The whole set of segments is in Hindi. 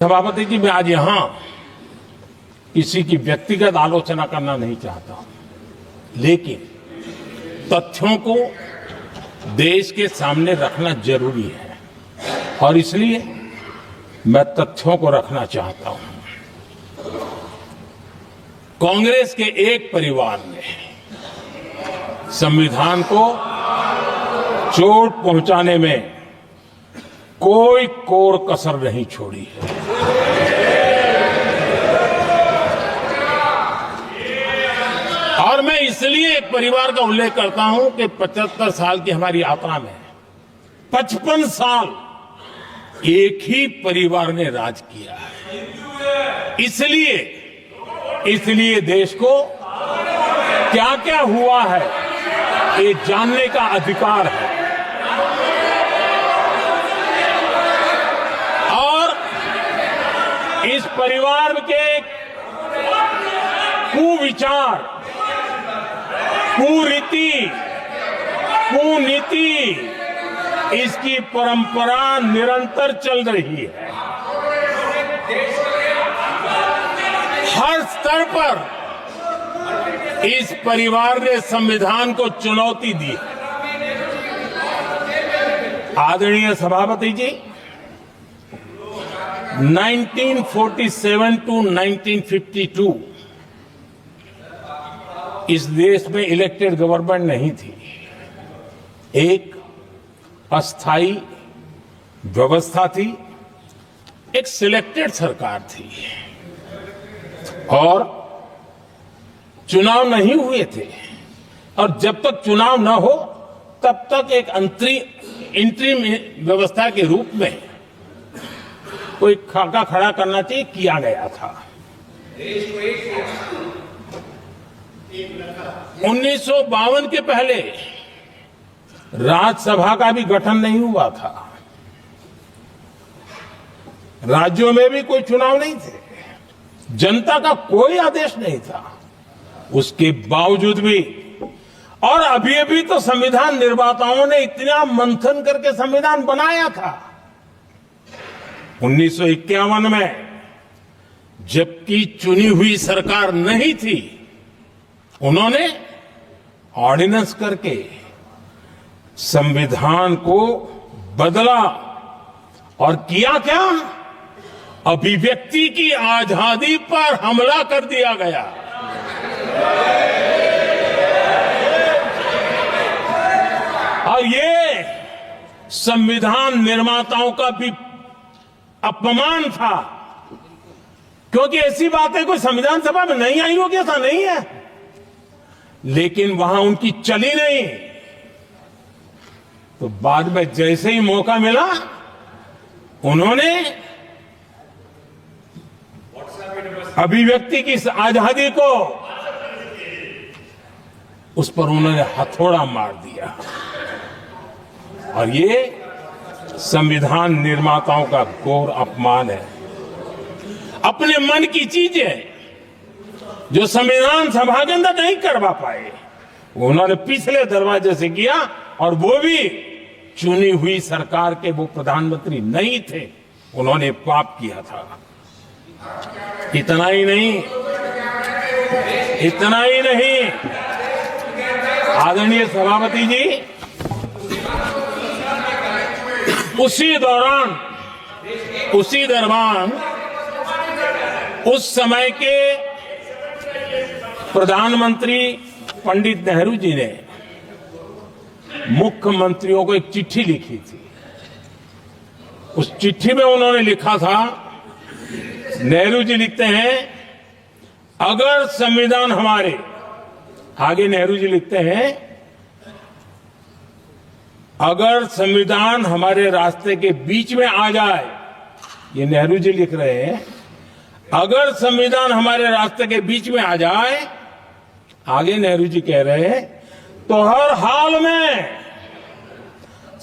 सभापति जी, मैं आज यहां किसी की व्यक्तिगत आलोचना करना नहीं चाहता हूं, लेकिन तथ्यों को देश के सामने रखना जरूरी है और इसलिए मैं तथ्यों को रखना चाहता हूं। कांग्रेस के एक परिवार ने संविधान को चोट पहुंचाने में कोई कोर कसर नहीं छोड़ी है। और मैं इसलिए एक परिवार का उल्लेख करता हूं कि 75 साल की हमारी यात्रा में 55 साल एक ही परिवार ने राज किया है। इसलिए देश को क्या क्या हुआ है ये जानने का अधिकार है। और इस परिवार के कुविचार, कुरीति, कुनीति, इसकी परंपरा निरंतर चल रही है। हर स्तर पर इस परिवार ने संविधान को चुनौती दी। आदरणीय सभापति जी, 1947 टू 1952 इस देश में इलेक्टेड गवर्नमेंट नहीं थी। एक अस्थाई व्यवस्था थी, एक सिलेक्टेड सरकार थी और चुनाव नहीं हुए थे। और जब तक चुनाव न हो तब तक एक इंटरिम व्यवस्था के रूप में कोई खाका खड़ा करना चाहिए, किया गया था। 1952 के पहले राज्यसभा का भी गठन नहीं हुआ था, राज्यों में भी कोई चुनाव नहीं थे, जनता का कोई आदेश नहीं था। उसके बावजूद भी, और अभी तो संविधान निर्माताओं ने इतना मंथन करके संविधान बनाया था। 1951 में जबकि चुनी हुई सरकार नहीं थी, उन्होंने ऑर्डिनेंस करके संविधान को बदला और किया क्या? अभिव्यक्ति की आजादी पर हमला कर दिया गया। और ये संविधान निर्माताओं का भी अपमान था, क्योंकि ऐसी बातें कोई संविधान सभा में नहीं आई होगी, ऐसा नहीं है, लेकिन वहां उनकी चली नहीं। तो बाद में जैसे ही मौका मिला, उन्होंने अभिव्यक्ति की आजादी को, उस पर उन्होंने हथौड़ा मार दिया। और ये संविधान निर्माताओं का घोर अपमान है। अपने मन की चीजें जो संविधान सभा के अंदर नहीं करवा पाए, उन्होंने पिछले दरवाजे से किया, और वो भी चुनी हुई सरकार के वो प्रधानमंत्री नहीं थे, उन्होंने पाप किया था। इतना ही नहीं, आदरणीय सभापति जी, उसी दौरान उस समय के प्रधानमंत्री पंडित नेहरू जी ने मुख्यमंत्रियों को एक चिट्ठी लिखी थी। उस चिट्ठी में उन्होंने लिखा था, नेहरू जी लिखते हैं, अगर संविधान हमारे, आगे नेहरू जी लिखते हैं, अगर संविधान हमारे रास्ते के बीच में आ जाए, ये नेहरू जी लिख रहे हैं, अगर संविधान हमारे रास्ते के बीच में आ जाए, आगे नेहरू जी कह रहे हैं, तो हर हाल में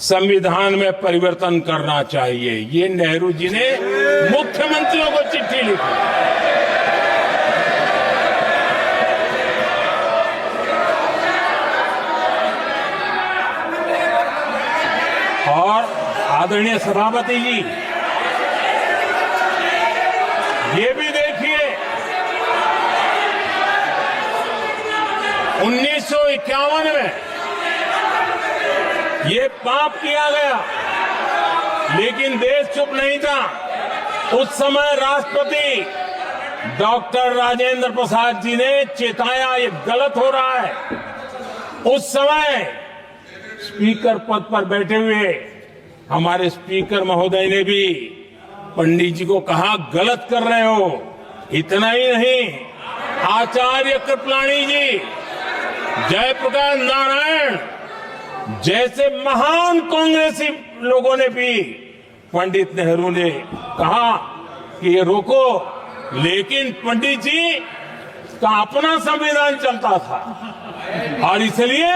संविधान में परिवर्तन करना चाहिए। ये नेहरू जी ने मुख्यमंत्रियों को चिट्ठी लिखी। और आदरणीय सभापति जी, ये भी देखिए 1951 में ये पाप किया गया, लेकिन देश चुप नहीं था। उस समय राष्ट्रपति डॉक्टर राजेंद्र प्रसाद जी ने चेताया ये गलत हो रहा है। उस समय स्पीकर पद पर बैठे हुए हमारे स्पीकर महोदय ने भी पंडित जी को कहा गलत कर रहे हो। इतना ही नहीं, आचार्य कृपलानी जी, जयप्रकाश नारायण जैसे महान कांग्रेसी लोगों ने भी पंडित नेहरू ने कहा कि ये रोको, लेकिन पंडित जी का अपना संविधान चलता था और इसलिए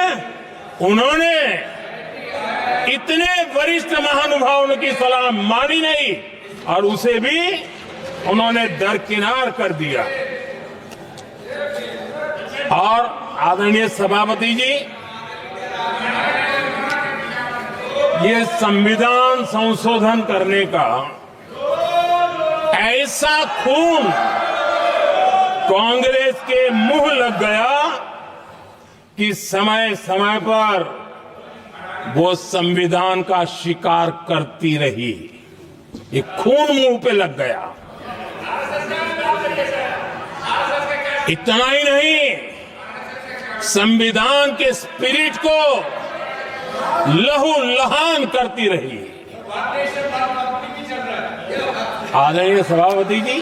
उन्होंने इतने वरिष्ठ महानुभावों की सलाह मानी नहीं और उसे भी उन्होंने दरकिनार कर दिया। और आदरणीय सभापति जी, ये संविधान संशोधन करने का ऐसा खून कांग्रेस के मुंह लग गया कि समय समय पर वो संविधान का शिकार करती रही। ये खून मुंह पे लग गया। इतना ही नहीं, संविधान के स्पिरिट को लहू लहान करती रही। आदरणीय सभापति जी,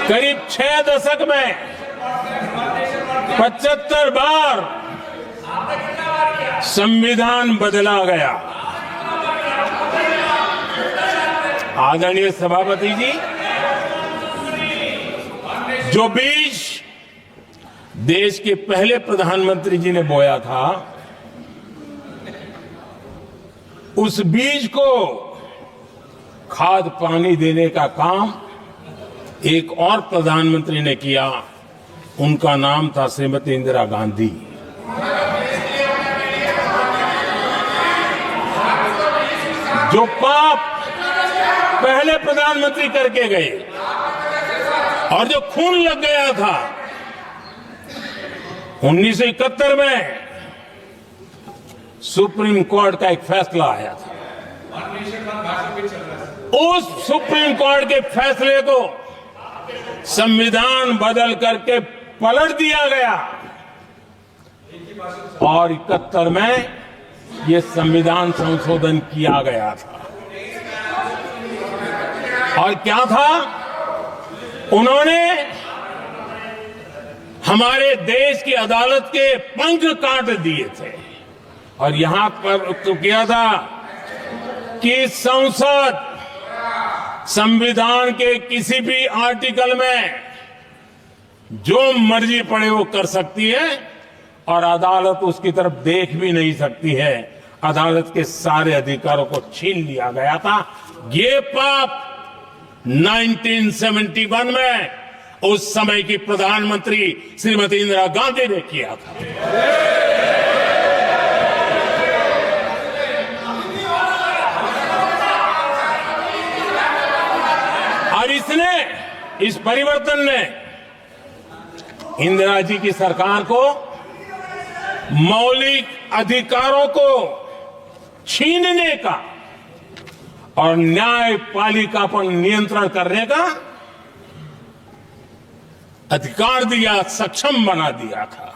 करीब 6 दशक में 75 बार संविधान बदला गया। आदरणीय सभापति जी, जो बीज देश के पहले प्रधानमंत्री जी ने बोया था, उस बीज को खाद पानी देने का काम एक और प्रधानमंत्री ने किया। उनका नाम था श्रीमती इंदिरा गांधी। जो पाप पहले प्रधानमंत्री करके गए और जो खून लग गया था 1971 में, सुप्रीम कोर्ट का एक फैसला आया था। उस सुप्रीम कोर्ट के फैसले को संविधान बदल करके पलट दिया गया और 71 में ये संविधान संशोधन किया गया था। और क्या था, उन्होंने हमारे देश की अदालत के पंख काट दिए थे और यहां पर तो किया था कि संसद संविधान के किसी भी आर्टिकल में जो मर्जी पड़े वो कर सकती है और अदालत उसकी तरफ देख भी नहीं सकती है। अदालत के सारे अधिकारों को छीन लिया गया था। ये पाप 1971 में उस समय की प्रधानमंत्री श्रीमती इंदिरा गांधी ने किया था। और इस परिवर्तन ने इंदिरा जी की सरकार को मौलिक अधिकारों को छीनने का और न्यायपालिका पर नियंत्रण करने का अधिकार दिया, सक्षम बना दिया था।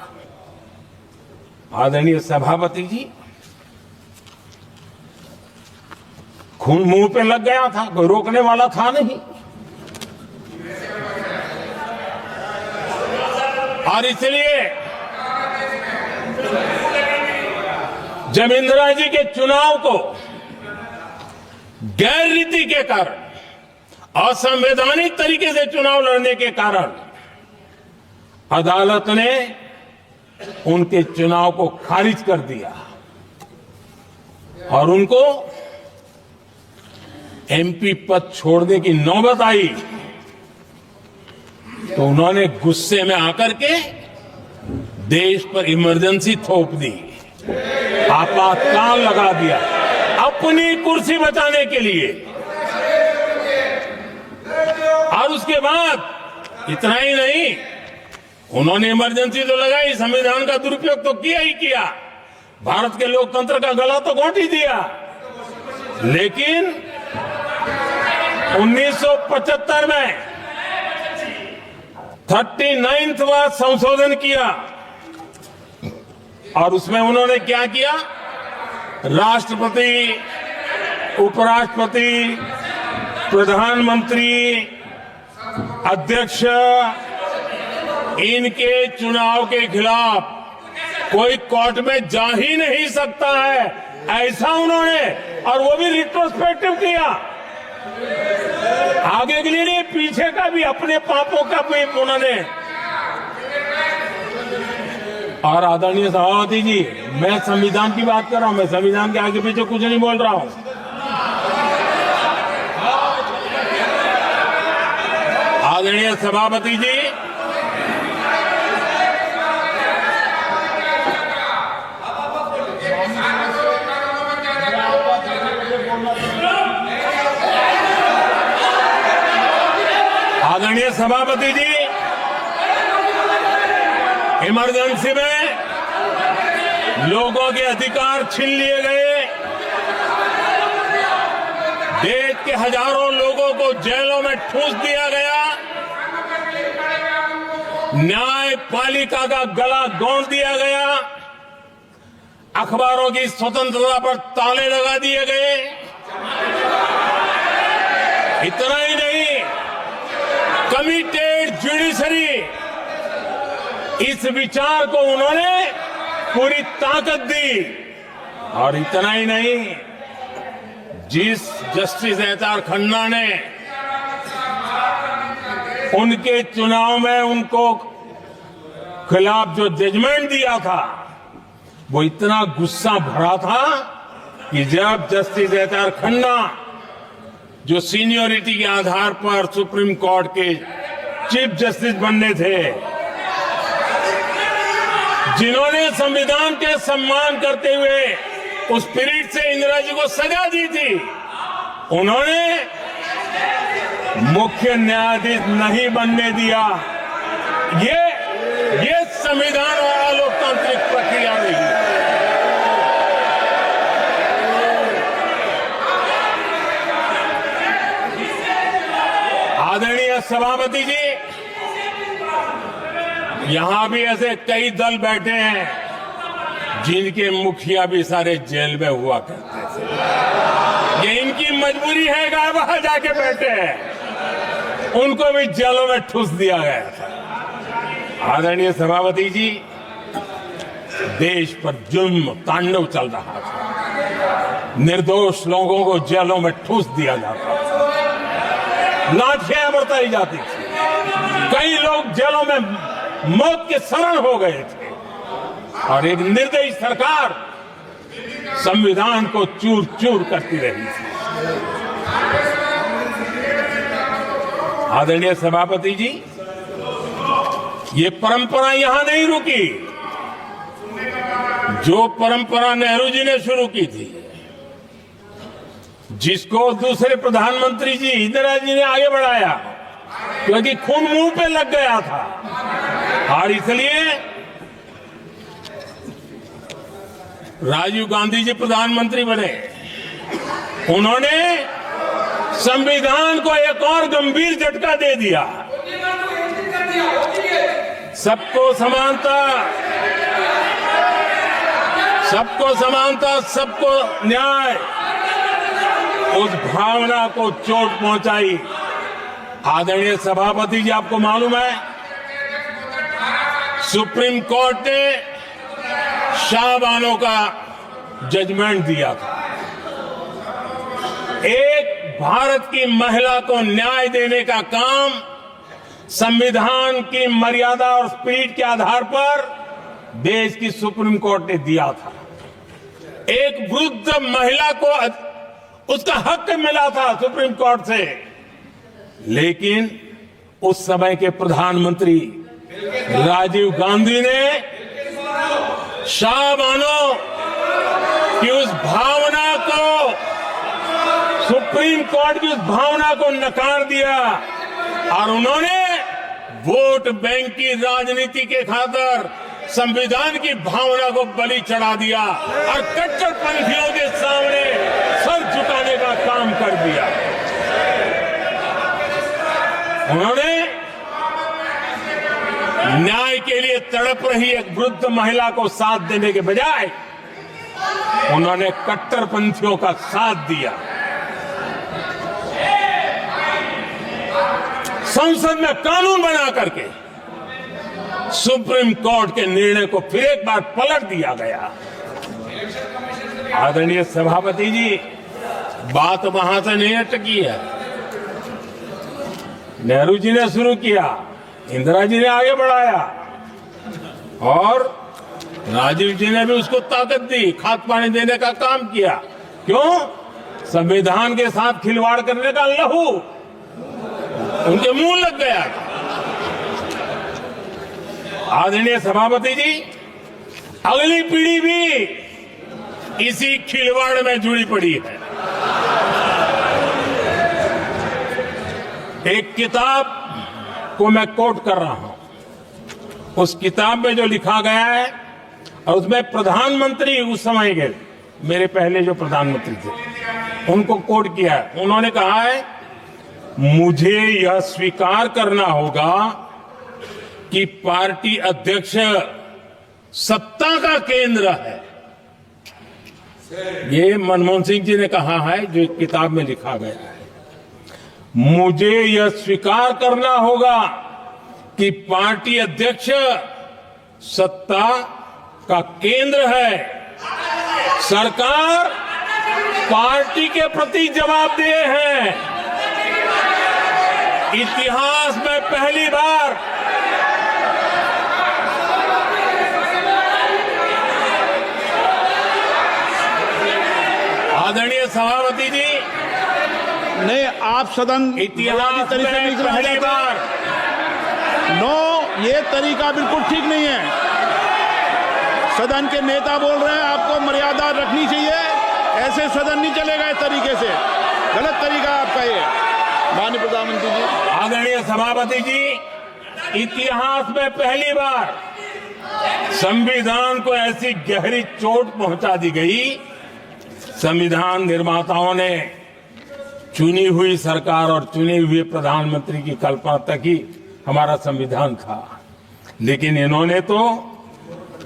आदरणीय सभापति जी, खून मुंह पे लग गया था, कोई रोकने वाला था नहीं। और इसलिए जब इंदिरा जी के चुनाव को गैर रीति के कारण, असंवैधानिक तरीके से चुनाव लड़ने के कारण अदालत ने उनके चुनाव को खारिज कर दिया और उनको एमपी पद छोड़ने की नौबत आई, तो उन्होंने गुस्से में आकर के देश पर इमरजेंसी थोप दी, आपातकाल लगा दिया अपनी कुर्सी बचाने के लिए। उसके बाद इतना ही नहीं, उन्होंने इमरजेंसी तो लगाई, संविधान का दुरुपयोग तो किया ही किया, भारत के लोकतंत्र का गला तो घोंट ही दिया। लेकिन 1975 में 39वां संशोधन किया और उसमें उन्होंने क्या किया, राष्ट्रपति, उपराष्ट्रपति, प्रधानमंत्री, अध्यक्ष, इनके चुनाव के खिलाफ कोई कोर्ट में जा ही नहीं सकता है, ऐसा उन्होंने, और वो भी रिट्रोस्पेक्टिव किया, आगे के लिए नहीं, पीछे का भी, अपने पापों का भी उन्होंने। और आदरणीय सभापति जी, मैं संविधान की बात कर रहा हूं, मैं संविधान के आगे पीछे कुछ नहीं बोल रहा हूं। आदरणीय सभापति जी, आदरणीय सभापति जी, इमरजेंसी में लोगों के अधिकार छीन लिए गए, देश के हजारों लोगों को जेलों में ठूंस दिया गया, न्यायपालिका का गला घोंट दिया गया, अखबारों की स्वतंत्रता पर ताले लगा दिए गए। इतना ही नहीं, कमिटेड जुडिशरी, इस विचार को उन्होंने पूरी ताकत दी। और इतना ही नहीं, जिस जस्टिस एच.आर. खन्ना ने उनके चुनाव में उनको खिलाफ जो जजमेंट दिया था, वो इतना गुस्सा भरा था कि जब जस्टिस एच.आर. खन्ना, जो सीनियरिटी के आधार पर सुप्रीम कोर्ट के चीफ जस्टिस बनने थे, जिन्होंने संविधान के सम्मान करते हुए उस स्पिरिट से इंदिरा जी को सजा दी थी, उन्होंने मुख्य न्यायाधीश नहीं बनने दिया। ये संविधान और अलोकतांत्रिक प्रक्रिया रही। आदरणीय सभापति जी, यहां भी ऐसे कई दल बैठे हैं जिनके मुखिया भी सारे जेल में हुआ करते थे। ये इनकी मजबूरी है कि वहां जाके बैठे हैं, उनको भी जेलों में ठूस दिया गया था। आदरणीय सभापति जी, देश पर जुल्म तांडव चल रहा था, निर्दोष लोगों को जेलों में ठूस दिया जाता था, लाठियां बरताई जाती थी, कई लोग जेलों में मौत के शरण हो गए थे, और एक निर्दयी सरकार संविधान को चूर चूर करती रही थी। आदरणीय सभापति जी, ये परंपरा यहां नहीं रुकी। जो परंपरा नेहरू जी ने शुरू की थी, जिसको दूसरे प्रधानमंत्री जी इंदिरा जी ने आगे बढ़ाया, क्योंकि खून मुंह पे लग गया था, और इसलिए राजीव गांधी जी प्रधानमंत्री बने। उन्होंने संविधान को एक और गंभीर झटका दे दिया। सबको समानता, सबको समानता, सबको न्याय, उस भावना को चोट पहुंचाई। आदरणीय सभापति जी, आपको मालूम है, सुप्रीम कोर्ट ने शाहबानो का जजमेंट दिया था। एक भारत की महिला को न्याय देने का काम संविधान की मर्यादा और स्पिरिट के आधार पर देश की सुप्रीम कोर्ट ने दिया था। एक वृद्ध महिला को उसका हक मिला था सुप्रीम कोर्ट से, लेकिन उस समय के प्रधानमंत्री राजीव गांधी ने शाहबानो की उस भावना को, सुप्रीम कोर्ट की उस भावना को नकार दिया और उन्होंने वोट बैंक की राजनीति के खातिर संविधान की भावना को बलि चढ़ा दिया और कट्टरपंथियों के सामने सर झुकाने का काम कर दिया। उन्होंने न्याय के लिए तड़प रही एक वृद्ध महिला को साथ देने के बजाय उन्होंने कट्टरपंथियों का साथ दिया। संसद में कानून बना करके सुप्रीम कोर्ट के निर्णय को फिर एक बार पलट दिया गया। आदरणीय सभापति जी, बात वहां से नहीं अटकी है। नेहरू जी ने शुरू किया, इंदिरा जी ने आगे बढ़ाया और राजीव जी ने भी उसको ताकत दी, खाद पानी देने का काम किया। क्यों? संविधान के साथ खिलवाड़ करने का लहू उनके मुंह लग गया। आदरणीय सभापति जी, अगली पीढ़ी भी इसी खिलवाड़ में जुड़ी पड़ी है। एक किताब को मैं कोट कर रहा हूं। उस किताब में जो लिखा गया है और उसमें प्रधानमंत्री उस समय के मेरे पहले जो प्रधानमंत्री थे उनको कोट किया है। उन्होंने कहा है, मुझे यह स्वीकार करना होगा कि पार्टी अध्यक्ष सत्ता का केंद्र है। ये मनमोहन सिंह जी ने कहा है, जो किताब में लिखा गया है। मुझे यह स्वीकार करना होगा कि पार्टी अध्यक्ष सत्ता का केंद्र है। सरकार पार्टी के प्रति जवाबदेह है। इतिहास में पहली बार आदरणीय सभापति जी, नहीं, आप सदन इतिहास तरीके में पहली बार ये तरीका बिल्कुल ठीक नहीं है। सदन के नेता बोल रहे हैं, आपको मर्यादा रखनी चाहिए। ऐसे सदन नहीं चलेगा इस तरीके से, गलत तरीका आपका ये। माननीय प्रधानमंत्री जी, आदरणीय सभापति जी, इतिहास में पहली बार संविधान को ऐसी गहरी चोट पहुंचा दी गई। संविधान निर्माताओं ने चुनी हुई सरकार और चुने हुए प्रधानमंत्री की कल्पना तक ही हमारा संविधान था, लेकिन इन्होंने तो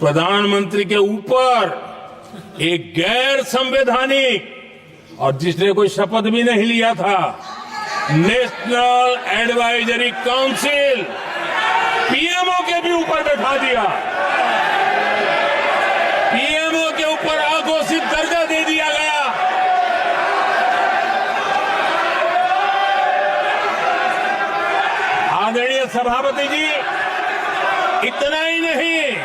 प्रधानमंत्री के ऊपर एक गैर संवैधानिक और जिसने कोई शपथ भी नहीं लिया था, नेशनल एडवाइजरी काउंसिल पीएमओ के भी ऊपर बैठा दिया। पीएमओ के ऊपर अघोषित दर्जा दे दिया गया। आदरणीय सभापति जी, इतना ही नहीं,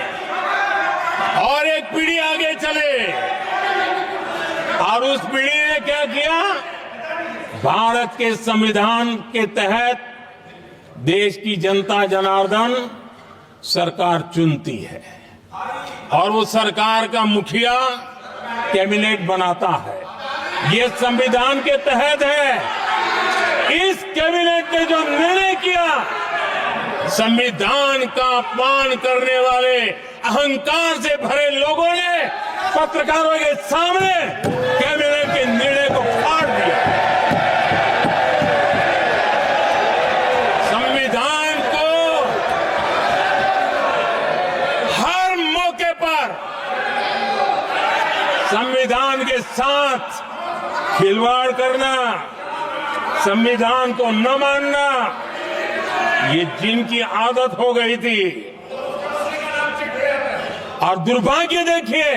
और एक पीढ़ी आगे चले और उस पीढ़ी ने क्या किया? भारत के संविधान के तहत देश की जनता जनार्दन सरकार चुनती है और वो सरकार का मुखिया कैबिनेट बनाता है। ये संविधान के तहत है। इस कैबिनेट ने जो निर्णय किया, संविधान का अपमान करने वाले अहंकार से भरे लोगों ने पत्रकारों के सामने कैबिनेट के निर्णय को फाड़ दिया। संविधान को हर मौके पर संविधान के साथ खिलवाड़ करना, संविधान को न मानना, ये जिनकी आदत हो गई थी। और दुर्भाग्य देखिए,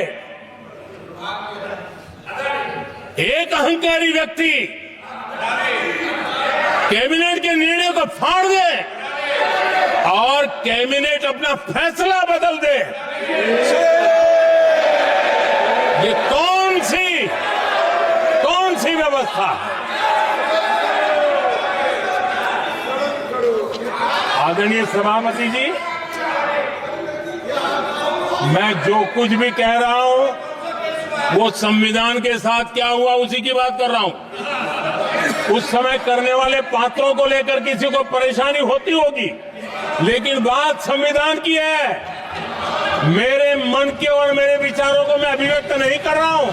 एक अहंकारी व्यक्ति कैबिनेट के निर्णय को फाड़ दे और कैबिनेट अपना फैसला बदल दे। ये कौन सी व्यवस्था है? आदरणीय सभापति जी, मैं जो कुछ भी कह रहा हूं वो संविधान के साथ क्या हुआ उसी की बात कर रहा हूं। उस समय करने वाले पात्रों को लेकर किसी को परेशानी होती होगी, लेकिन बात संविधान की है। मेरे मन के और मेरे विचारों को मैं अभिव्यक्त नहीं कर रहा हूं।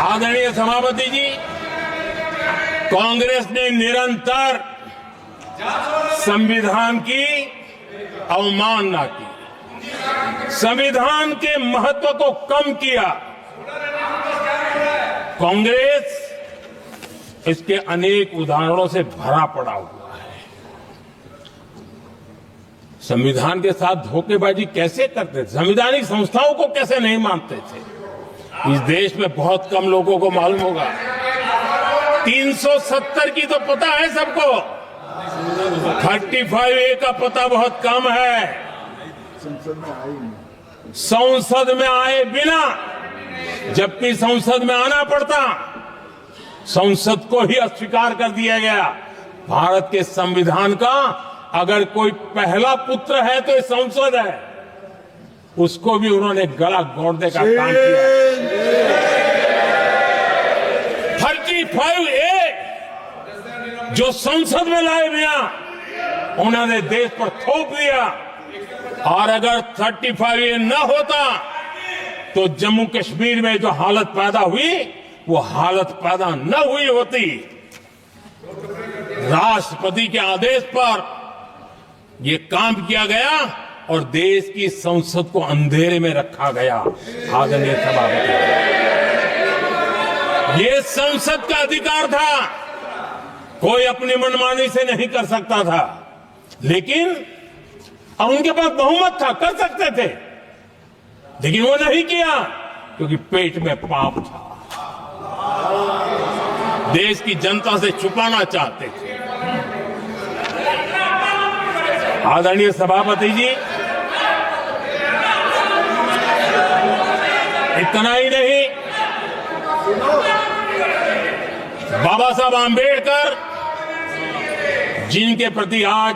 आदरणीय सभापति जी, कांग्रेस ने निरंतर संविधान की अवमानना की, संविधान के महत्व को कम किया। कांग्रेस इसके अनेक उदाहरणों से भरा पड़ा हुआ है। संविधान के साथ धोखेबाजी कैसे करते थे, संवैधानिक संस्थाओं को कैसे नहीं मानते थे, इस देश में बहुत कम लोगों को मालूम होगा। 370 की तो पता है सबको, 35A का पता बहुत कम है। संसद में आए बिना, जबकि संसद में आना पड़ता, संसद को ही अस्वीकार कर दिया गया। भारत के संविधान का अगर कोई पहला पुत्र है तो ये संसद है, उसको भी उन्होंने गला घोंटने का काम किया। 35A जो संसद में लाए बिना उन्होंने देश पर थोप दिया, और अगर 35A न होता तो जम्मू कश्मीर में जो हालत पैदा हुई वो हालत पैदा न हुई होती। राष्ट्रपति के आदेश पर यह काम किया गया और देश की संसद को अंधेरे में रखा गया। आदरणीय सभापति, ये संसद का अधिकार था, कोई अपनी मनमानी से नहीं कर सकता था, लेकिन और उनके पास बहुमत था, कर सकते थे, लेकिन वो नहीं किया क्योंकि पेट में पाप था, देश की जनता से छुपाना चाहते थे। आदरणीय सभापति जी, इतना ही नहीं, बाबा साहब आंबेडकर जिनके प्रति आज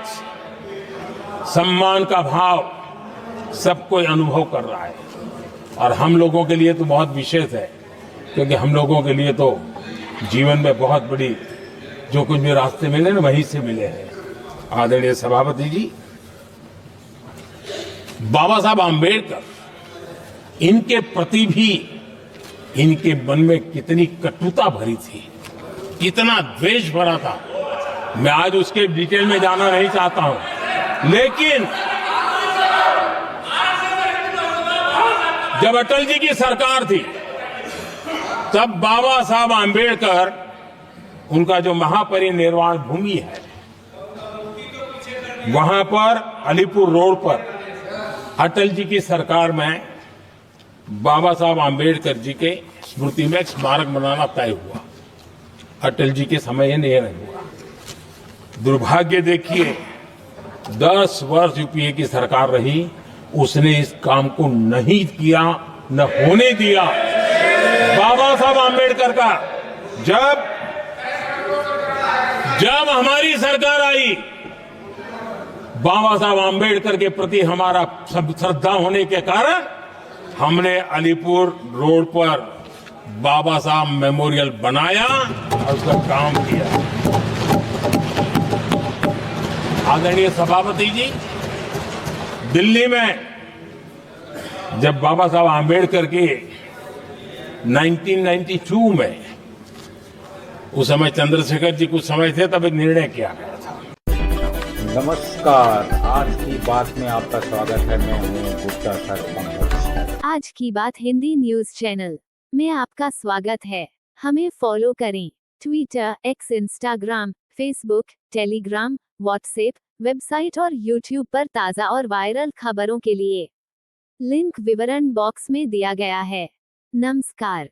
सम्मान का भाव सब कोई अनुभव कर रहा है, और हम लोगों के लिए तो बहुत विशेष है, क्योंकि हम लोगों के लिए तो जीवन में बहुत बड़ी जो कुछ भी रास्ते मिले ना वहीं से मिले हैं। आदरणीय सभापति जी, बाबा साहब आंबेडकर, इनके प्रति भी इनके मन में कितनी कटुता भरी थी, कितना द्वेष भरा था, मैं आज उसके डिटेल में जाना नहीं चाहता हूं। लेकिन जब अटल जी की सरकार थी तब बाबा साहब आंबेडकर, उनका जो महापरिनिर्वाण भूमि है, वहां पर अलीपुर रोड पर अटल जी की सरकार में बाबा साहब आंबेडकर जी के स्मृति में एक स्मारक बनाना तय हुआ। अटल जी के समय यह नहीं हुआ। दुर्भाग्य देखिए, 10 वर्ष यूपीए की सरकार रही, उसने इस काम को नहीं किया, न होने दिया। बाबा साहब आंबेडकर का जब हमारी सरकार आई, बाबा साहब आंबेडकर के प्रति हमारा श्रद्धा होने के कारण हमने अलीपुर रोड पर बाबा साहब मेमोरियल बनाया और उसका काम किया। आदरणीय सभापति जी, दिल्ली में जब बाबा साहब आंबेडकर के 1992 में, उस समय चंद्रशेखर जी कुछ समय थे, तब एक निर्णय किया गया था। नमस्कार, आज की बात में आपका स्वागत है। मैं हूँ गुप्ता सर। आज की बात हिंदी न्यूज चैनल में आपका स्वागत है। हमें फॉलो करें Twitter, x, Instagram, Facebook, Telegram, WhatsApp, website और यूट्यूब पर ताज़ा और वायरल खबरों के लिए। लिंक विवरण बॉक्स में दिया गया है। नमस्कार।